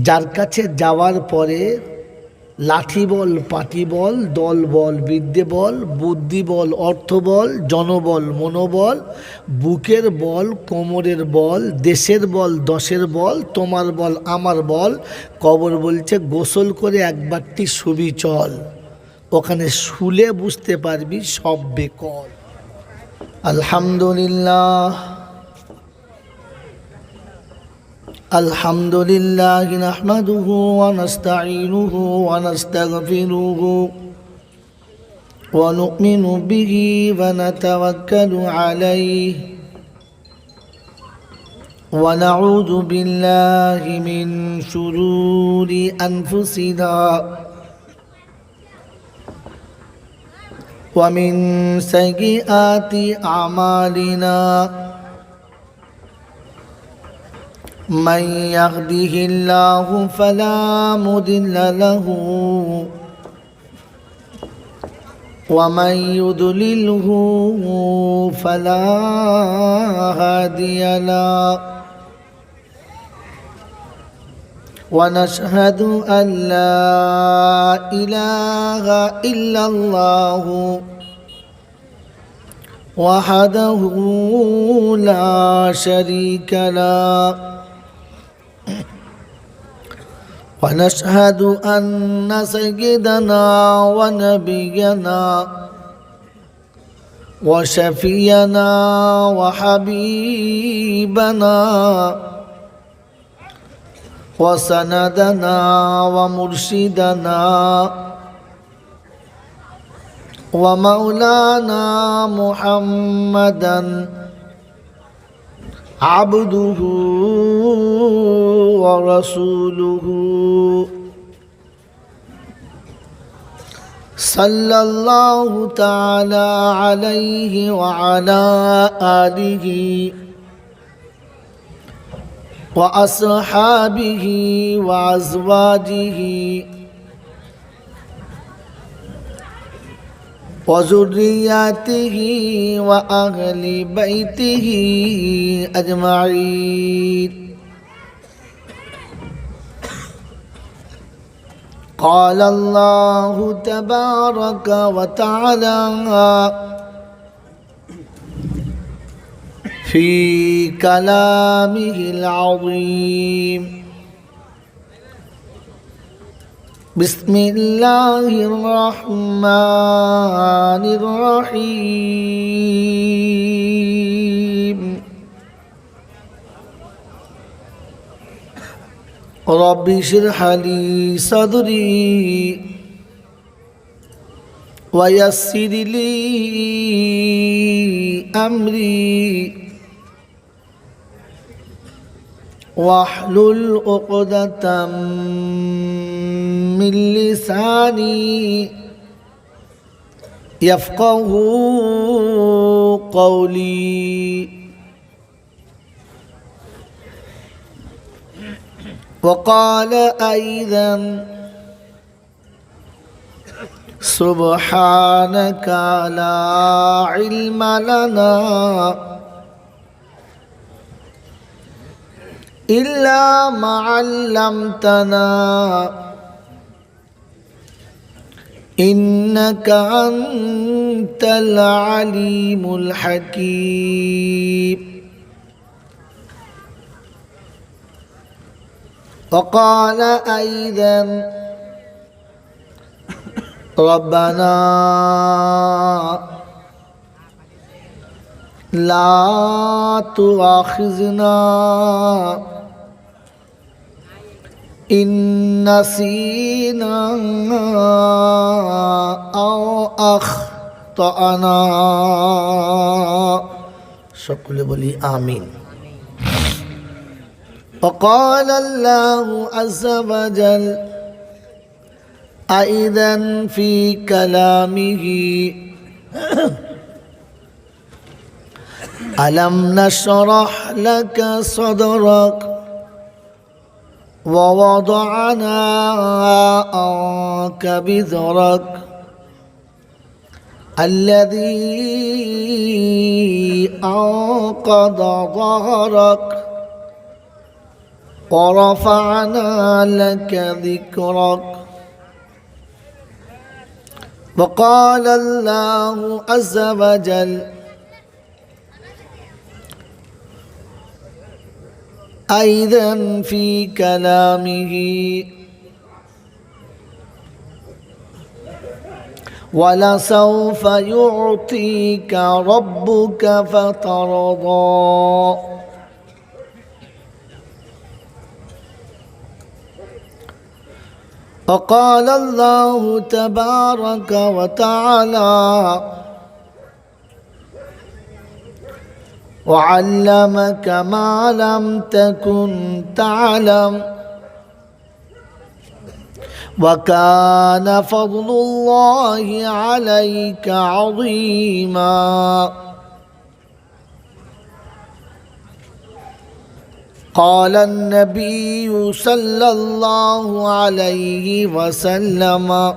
যার কাছে যাওয়ার পরে লাঠি বল, পাটি বল, দল বল, বিদ্যে বল, বুদ্ধি বল, অর্থ বল, জনবল, মনোবল, বুকের বল, কোমরের বল, দেশের বল, দশের বল, তোমার বল, আমার বল, কবর বলছে গোসল করে একবারটি শুবি চল, ওখানে শুলে বুঝতে পারবি সব বেকল। আলহামদুলিল্লাহ আলহামদুলিল্লাহ নাহমাদুহু ওয়া নাস্তাঈনুহু ওয়া নাস্তাগফিরুহু ওয়া নু'মিনু বিহি ওয়া নাতাওয়াক্কালু আলাইহি ওয়া নাউযু বিল্লাহি মিন শুরুরি আনফুসিনা ওয়া মিন সাইয়্যিআতি আমালিনা من يهده الله فلا مضل له ومن يضلله فلا هادي له ونشهد أن لا إله إلا الله وحده لا شريك له ونشهد أن سيدنا ونبينا وشفينا وحبيبنا وسندنا ومرشدنا ومولانا محمدا عبده ورسوله صلى الله تعالى عليه وعلى آله وأصحابه وأزواجه وذرياته وأهل بيته أجمعين. قال الله تبارك وتعالى في كلامه العظيم: بسم الله الرحمن الرحيم. رب اشرح لي صدري ويسر لي أمري واحلل عقدة من لساني يفقه قولي. وقال أيضا: سبحانك لا علم لنا إلا ما علمتنا إنك أنت العليم الحكيم. وقال أيضا: ربنا لا تؤاخذنا إن نسينا أو أخطأنا. সকলে বলি আমিন। وقال الله عز وجل أيضا في كلامه: ألم نشرح لك صدرك ووضعنا عنك بذرك الذي أنقض ظهرك ورفعنا لك ذكرك. وقال الله عز وجل أيضا في كلامه ولسوف يعطيك ربك فترضى. وقال الله تبارك وتعالى وعلمك ما لم تكن تعلم وكان فضل الله عليك عظيما. قال النبي صلى الله عليه وسلم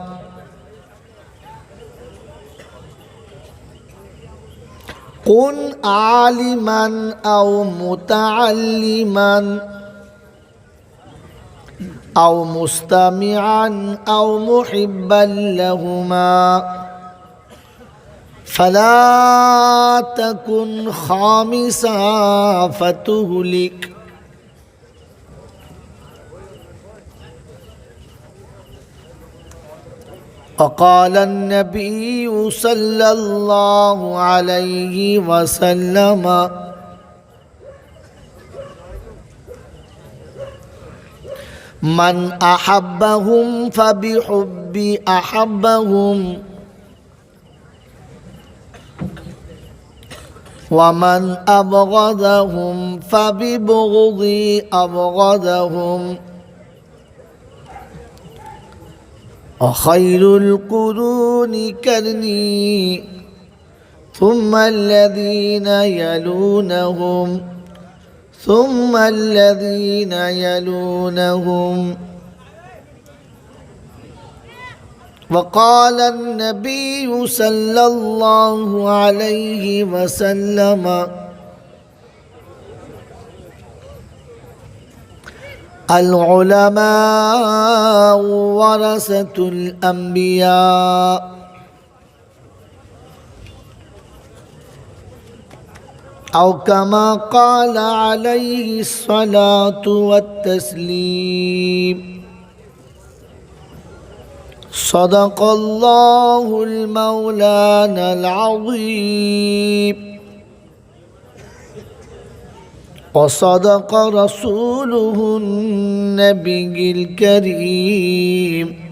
كن عالما أو متعلما أو مستمعا أو محبا لهما فلا تكن خامسا فتهلك. وقال النبي صلى الله عليه وسلم من أحبهم فبحب أحبهم ومن أبغضهم فببغض أبغضهم. وخير القرون قرني ثم الذين يلونهم ثم الذين يلونهم. وقال النبي صلى الله عليه وسلم العلماء ورثة الأنبياء أو كما قال عليه الصلاة والتسليم. صدق الله المولانا العظيم وصدق رسوله النبي الكريم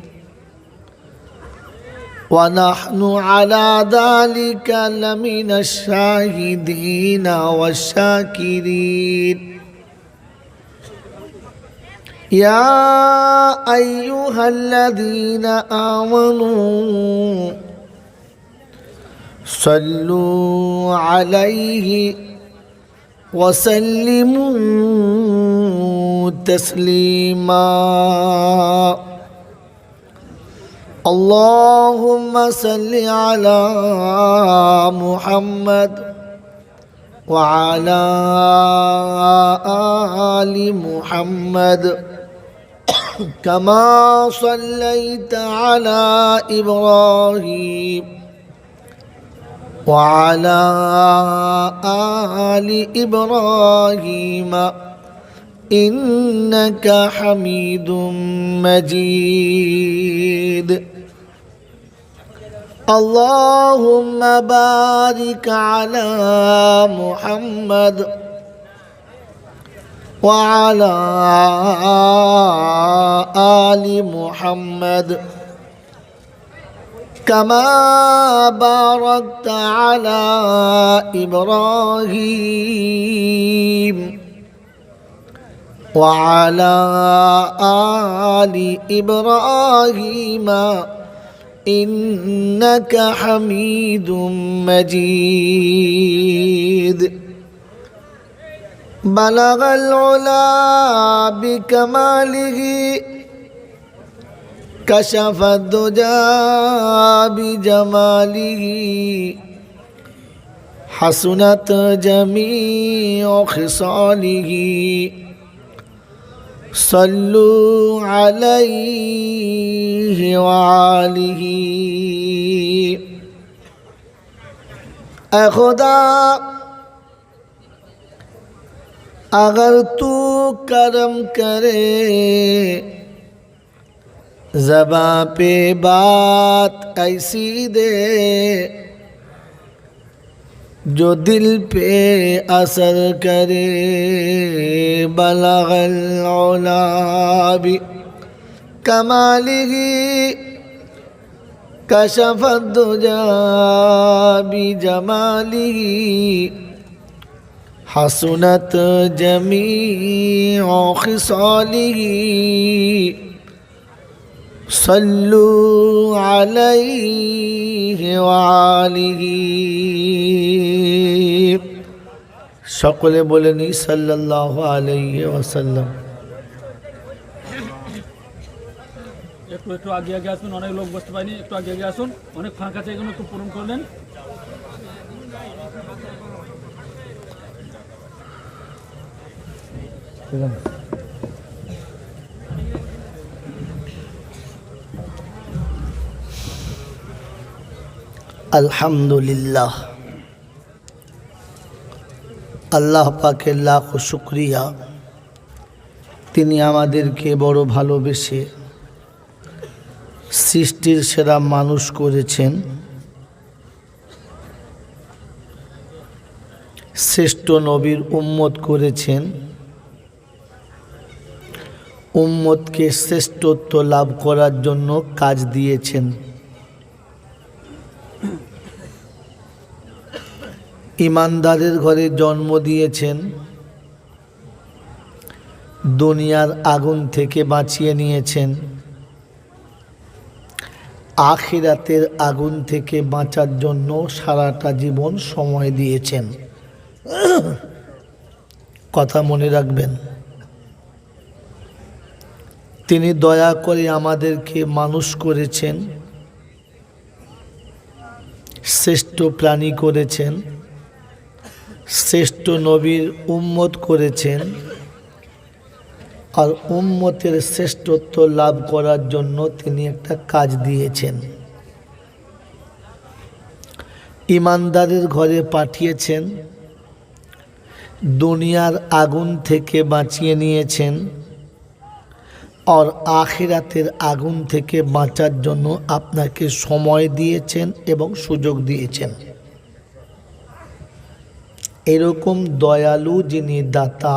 ونحن على ذلك لمن الشاهدين والشاكرين. يا أيها الذين آمنوا صلوا عليه وسلموا تسليما. اللهم صل على محمد وعلى آل محمد كما صليت على إبراهيم وعلى آل إبراهيم إنك حميد مجيد. اللهم بارك على محمد وعلى آل محمد كما باركت على إبراهيم وعلى آل إبراهيم إنك حميد مجيد. بلغ العلا بكماله كشف الدجى بجماله حسنت جميع خصاله صلوا عليه وآله اے خدا اگر تو کرم کرے زباں پہ بات ایسی دے جو دل پہ اثر کرے بلغ العلا بکمالہ کشف الدجا بجمالہ حسنت جمیع خصالہ صلوا علیہ وآلہ সকলে বলেনি সাল্লাল্লাহু আলাইহি ওয়াসাল্লাম। একটু একটু আগে আগে আসুন, অনেক লোক বসতে পারেনি, একটু আগে আগে আসুন, অনেক ফাঁকা আছে, এগুলো একটু পূরণ করলেন। আলহামদুলিল্লাহ, আল্লাহ পাকের লাখ শুকরিয়া, তিনি আমাদেরকে বড় ভালোবেসে সৃষ্টির সেরা মানুষ করেছেন, শ্রেষ্ঠ নবীর উম্মত করেছেন, উম্মতকে শ্রেষ্ঠত্ব লাভ করার জন্য কাজ দিয়েছেন। ইমানদারের ঘরে জন্ম দিয়েছেন, দুনিয়ার আগুন থেকে বাঁচিয়ে নিয়েছেন, আখিরাতের আগুন থেকে বাঁচার জন্য সারাটা জীবন সময় দিয়েছেন। কথা মনে রাখবেন, তিনি দয়া করে আমাদেরকে মানুষ করেছেন, শ্রেষ্ঠ প্রাণী করেছেন, শ্রেষ্ঠ নবীর উম্মত করেছেন, আর উম্মতের শ্রেষ্ঠত্ব লাভ করার জন্য তিনি একটা কাজ দিয়েছেন। ইমানদারের ঘরে পাঠিয়েছেন, দুনিয়ার আগুন থেকে বাঁচিয়ে নিয়েছেন, আর আখিরাতের আগুন থেকে বাঁচার জন্য আপনাকে সময় দিয়েছেন এবং সুযোগ দিয়েছেন। এরকম দয়ালু যিনি দাতা,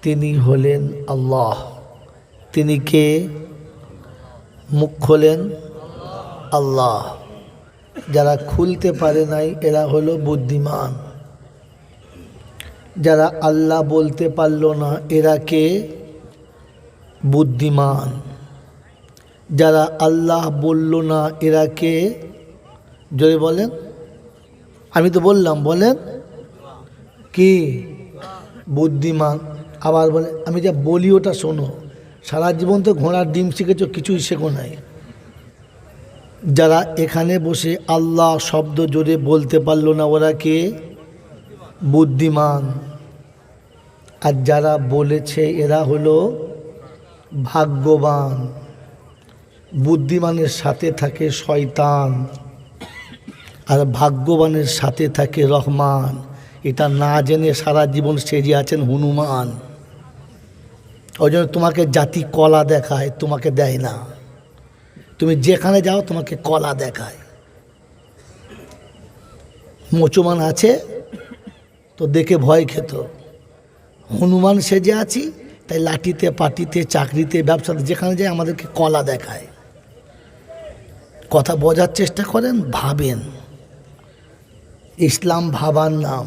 তিনি হলেন আল্লাহ। তিনি কে? মুখ খোলেন, আল্লাহ। যারা খুলতে পারে নাই এরা হলো বুদ্ধিমান, যারা আল্লাহ বলতে পারল না এরা কে? বুদ্ধিমান। যারা আল্লাহ বলল না এরা কে? জোরে বলেন। আমি তো বললাম, বলেন কি? বুদ্ধিমান। আবার বলে আমি যা বলি ওটা শোনো। সারা জীবন তো ঘোড়ার ডিম শিখেছো, কিছুই শেখো নাই। যারা এখানে বসে আল্লাহ শব্দ জোরে বলতে পারলো না ওরা কে? বুদ্ধিমান। আর যারা বলেছে এরা হলো ভাগ্যবান। বুদ্ধিমানের সাথে থাকে শয়তান, আর ভাগ্যবানের সাথে থাকে রহমান। এটা না জেনে সারা জীবন সেজে আছেন হনুমান। ওই জন্য তোমাকে জাতি কলা দেখায়, তোমাকে দেয় না। তুমি যেখানে যাও তোমাকে কলা দেখায়। মুসলমান আছে তো দেখে ভয় খেত, হনুমান সেজে আছি তাই লাঠিতে পাটিতে চাকরিতে ব্যবসাতে যেখানে যায় আমাদেরকে কলা দেখায়। কথা বোঝার চেষ্টা করেন, ভাবেন। ইসলাম ভাবার নাম,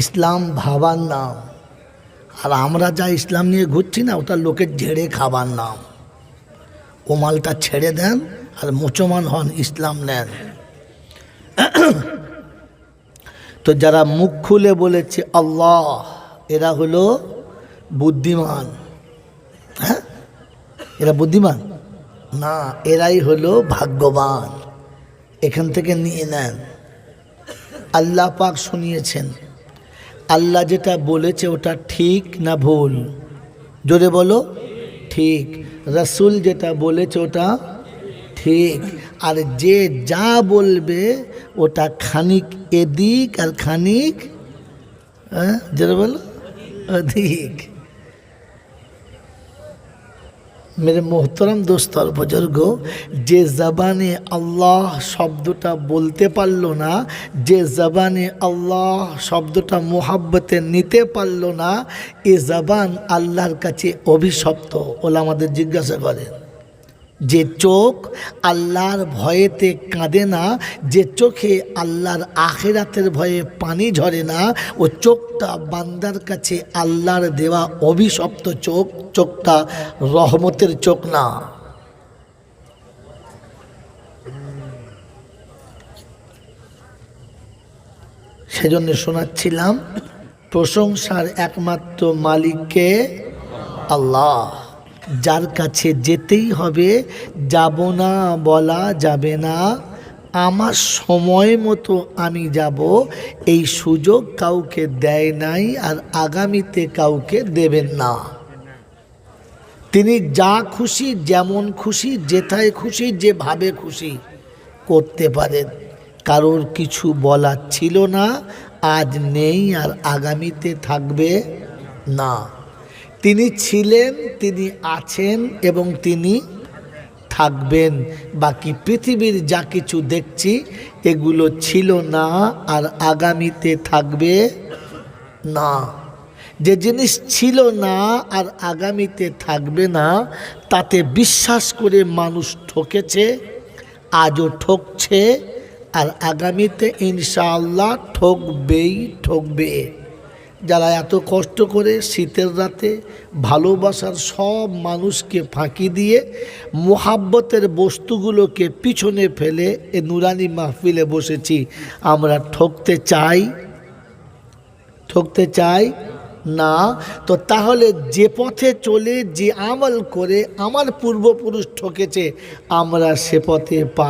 ইসলাম ভাবার নাম। আর আমরা যা ইসলাম নিয়ে ঘুরছি না ওটা লোকের ঝেড়ে খাবার নাম। ও মালটা ছেড়ে দেন আর মুসলমান হন, ইসলাম নেন। তো যারা মুখ খুলে বলেছে আল্লাহ, এরা হলো বুদ্ধিমান। হ্যাঁ, এরা বুদ্ধিমান না, এরাই হলো ভাগ্যবান। এখান থেকে নিয়ে নেন। আল্লাহ পাক শুনিয়েছেন, আল্লাহ যেটা বলেছে ওটা ঠিক না ভুল? জোরে বলো ঠিক। রাসূল যেটা বলেছে ওটা ঠিক, আর যে যা বলবে ওটা খানিক এদিক আর খানিক জোরে বলো ওদিক। मेरे मोहतरम दोस्त और बुजुर्ग, যে জবানে আল্লাহ শব্দটা বলতে পারলো না, যে জবানে আল্লাহ শব্দটা মোহাব্বতে নিতে পারলো না, এ জবান আল্লাহর কাছে অভিশপ্ত। ওলামাদের জিজ্ঞাসা করেন, যে চোখ আল্লাহর ভয়েতে কাঁদে না, যে চোখে আল্লাহর আখিরাতের ভয়ে পানি ঝরে না, ও চোখটা বান্দার কাছে আল্লাহর দেওয়া অভিশপ্ত চোখ, চোখটা রহমতের চোখ না। সেজন্য শোনাচ্ছিলাম, প্রশংসার একমাত্র মালিককে আল্লাহ, যার কাছে যেতেই হবে, যাব না বলা যাবে না। আমার সময় মতো আমি যাব, এই সুযোগ কাউকে দেয় নাই আর আগামীতে কাউকে দেবেন না। তিনি যা খুশি, যেমন খুশি, যেথায় খুশি, যেভাবে খুশি করতে পারেন। কারোর কিছু বলার ছিল না, আজ নেই আর আগামীতে থাকবে না। তিনি ছিলেন, তিনি আছেন এবং তিনি থাকবেন। বাকি পৃথিবীর যা কিছু দেখছি এগুলো ছিল না আর আগামীতে থাকবে না। যে জিনিস ছিল না আর আগামীতে থাকবে না, তাতে বিশ্বাস করে মানুষ ঠকেছে, আজও ঠকছে, আর আগামীতে ইনশাআল্লাহ ঠকবেই ঠকবে। যারা এত কষ্ট করে শীতের রাতে ভালোবাসার সব মানুষকে ফাঁকি দিয়ে মোহাব্বতের বস্তুগুলোকে পিছনে ফেলে এ নুরানি মাহফিলে বসেছি, আমরা ঠকতে চাই না। তো তাহলে যে পথে চলে, যে আমল করে আমার পূর্বপুরুষ ঠকেছে, আমরা সে পথে পা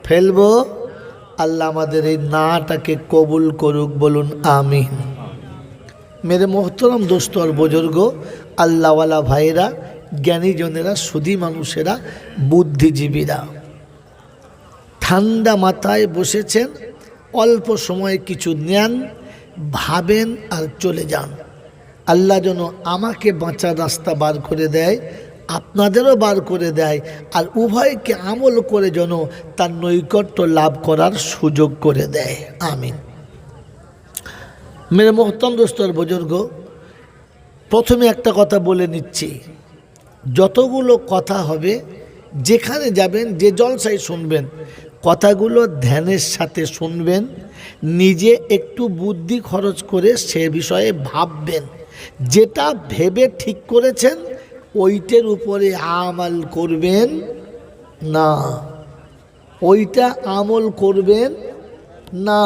ফেলবো। আল্লাহ আমাদের এই নাটাকে কবুল করুক, বলুন আমিন। মেরে মোহতরম দোস্ত আর বুজুর্গ, আল্লাহওয়ালা ভাইরা, জ্ঞানীজনেরা, সুধী মানুষেরা, বুদ্ধিজীবীরা, ঠান্ডা মাথায় বসেছেন, অল্প সময়ে কিছু নেন, ভাবেন আর চলে যান। আল্লাহ যেন আমাকে বাঁচার রাস্তা বার করে দেয়, আপনাদেরও বার করে দেয়, আর উভয়কে আমল করে যেন তার নৈকট্য লাভ করার সুযোগ করে দেয়, আমিন। মেরে মোহতরম দোস্ত আর বুজুর্গ, প্রথমে একটা কথা বলে নিচ্ছি, যতগুলো কথা হবে, যেখানে যাবেন, যে জলসায় শুনবেন, কথাগুলো ধ্যানের সাথে শুনবেন, নিজে একটু বুদ্ধি খরচ করে সে বিষয়ে ভাববেন। যেটা ভেবে ঠিক করেছেন ওইটার উপরে আমল করবেন না, ওইটা আমল করবেন না।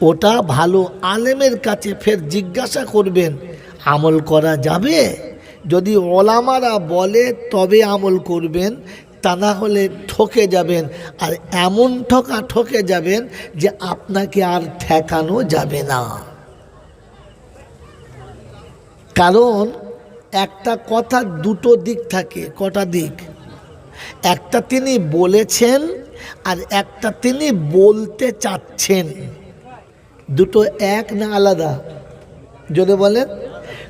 ওটা ভালো আলেমের কাছে ফের জিজ্ঞাসা করবেন, আমল করা যাবে? যদি ওলামারা বলে তবে আমল করবেন, তা না হলে ঠকে যাবেন, আর এমন ঠকে যাবেন যে আপনাকে আর ঠেকানো যাবে না। কারণ একটা কথা দুটো দিক থাকে। কটা দিক? একটা তিনি বলেছেন আর একটা তিনি বলতে চাচ্ছেন। দুটো এক না আলাদা? যদি বলেন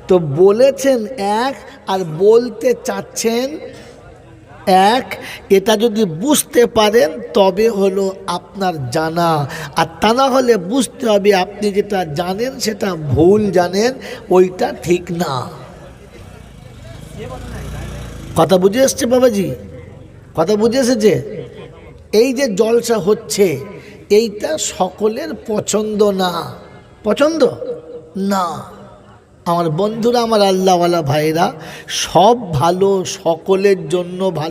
তো, বলেছেন এক আর বলতে চাচ্ছেন এক। এটা যদি বুঝতে পারেন তবে হলো আপনার জানা, আর তা না হলে বুঝতে হবে আপনি যেটা জানেন সেটা ভুল জানেন, ওইটা ঠিক না। কথা বুঝে এসছে বাবাজি? কথা বুঝে এসেছে? এই যে জলসা হচ্ছে এইটা সকলের পছন্দ না। পছন্দ না। আমার বন্ধুরা, আমার আল্লাহওয়ালা ভাইরা, সব ভালো, সকলের জন্য ভালো।